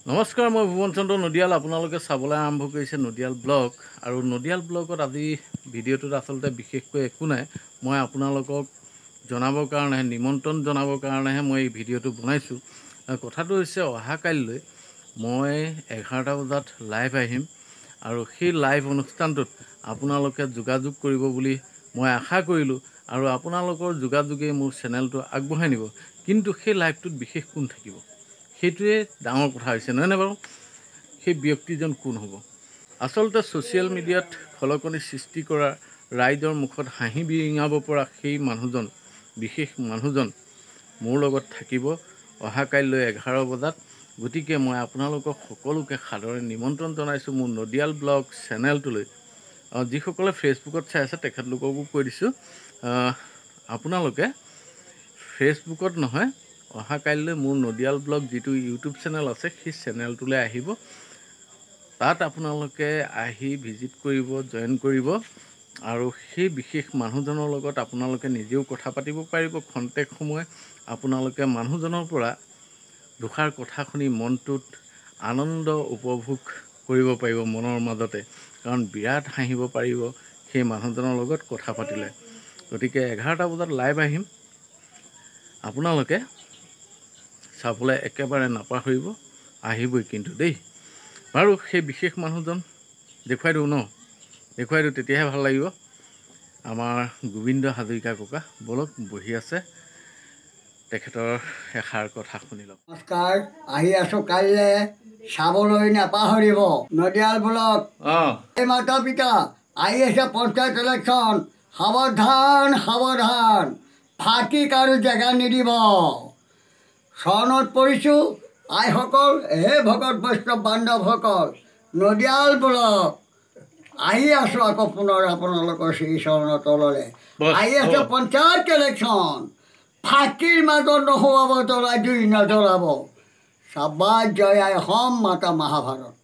নমস্কাৰ, মই ভুৱন চন্দ্ৰ নদিয়াল। আপোনালোকে চাবলৈ আৰম্ভ কৰিছে নদিয়াল ব্লগ। আৰু নদিয়াল ব্লগত আজি ভিডিঅ'টোত আচলতে বিশেষকৈ একো নাই। মই আপোনালোকক জনাবৰ কাৰণে, নিমন্ত্ৰণ জনাবৰ কাৰণেহে মই এই ভিডিঅ'টো বনাইছোঁ। কথাটো হৈছে, অহাকাইলৈ মই 11টা বজাত লাইভ আহিম আৰু সেই লাইভ অনুষ্ঠানটোত আপোনালোকে যোগাযোগ কৰিব বুলি মই আশা কৰিলোঁ আৰু আপোনালোকৰ যোগাযোগেই মোৰ চেনেলটো আগবঢ়াই নিব। কিন্তু সেই লাইভটোত বিশেষ কোন থাকিব, সেইটোৱে ডাঙৰ কথা হৈছে, নহয়নে বাৰু? সেই ব্যক্তিজন কোন হ'ব? আচলতে ছ'চিয়েল মিডিয়াত খলকনি সৃষ্টি কৰা, ৰাইজৰ মুখত হাঁহি বিৰিঙাব পৰা সেই মানুহজন, বিশেষ মানুহজন মোৰ লগত থাকিব অহাকাইলৈ 11 বজাত। গতিকে মই আপোনালোকক সকলোকে সাদৰে নিমন্ত্ৰণ জনাইছোঁ মোৰ নদিয়াল ব্লগ চেনেলটোলৈ। যিসকলে ফেচবুকত চাই আছে তেখেতলোককো কৈ দিছোঁ, আপোনালোকে ফেচবুকত নহয়, অহাকাইলৈ মোৰ নদিয়াল ব্লগ যিটো ইউটিউব চেনেল আছে সেই চেনেলটোলৈ আহিব। তাত আপোনালোকে আহি ভিজিট কৰিব, জইন কৰিব আৰু সেই বিশেষ মানুহজনৰ লগত আপোনালোকে নিজেও কথা পাতিব পাৰিব। খন্তেক সময় আপোনালোকে মানুহজনৰ পৰা দুষাৰ কথা শুনি মনটোত আনন্দ উপভোগ কৰিব পাৰিব মনৰ মাজতে, কাৰণ বিৰাট হাঁহিব পাৰিব সেই মানুহজনৰ লগত কথা পাতিলে। গতিকে 11টা বজাত লাইভ আহিম, আপোনালোকে চাবলৈ একেবাৰে নাপাহৰিব, আহিবই কিন্তু দেই। বাৰু সেই বিশেষ মানুহজন দেখুৱাই দিওঁ ন? দেখুৱাই দিওঁ, তেতিয়াহে ভাল লাগিব। আমাৰ গোবিন্দ হাজৰিকা ককা, বলক, বহি আছে, তেখেতৰ এষাৰ কথা শুনি লওক। নমস্কাৰ, আহি আছোঁ কাইলৈ, চাবলৈ নাপাহৰিব নদিয়াল ব্লগ। এই মাতা পিতা আহি আছে পঞ্চায়ত ইলেকশ্যন, সাৱধান সাৱধান, ফাঁকি কাৰো জেগা নিদিব। চৰণত পৰিছোঁ আইসকল, হে ভকত বৈষ্ণৱ বান্ধৱসকল, নদিয়াল ব্লগ আহি আছোঁ আকৌ পুনৰ আপোনালোকৰ শ্ৰীচৰণৰ তললৈ। আহি আছে পঞ্চায়ত ইলেকশ্যন, ফাঁকিৰ মাজত নোহোৱাব জ্বলাই জুই নজ্বলাব। চাবাজ জয় আই অসম, মাতা মহাভাৰত।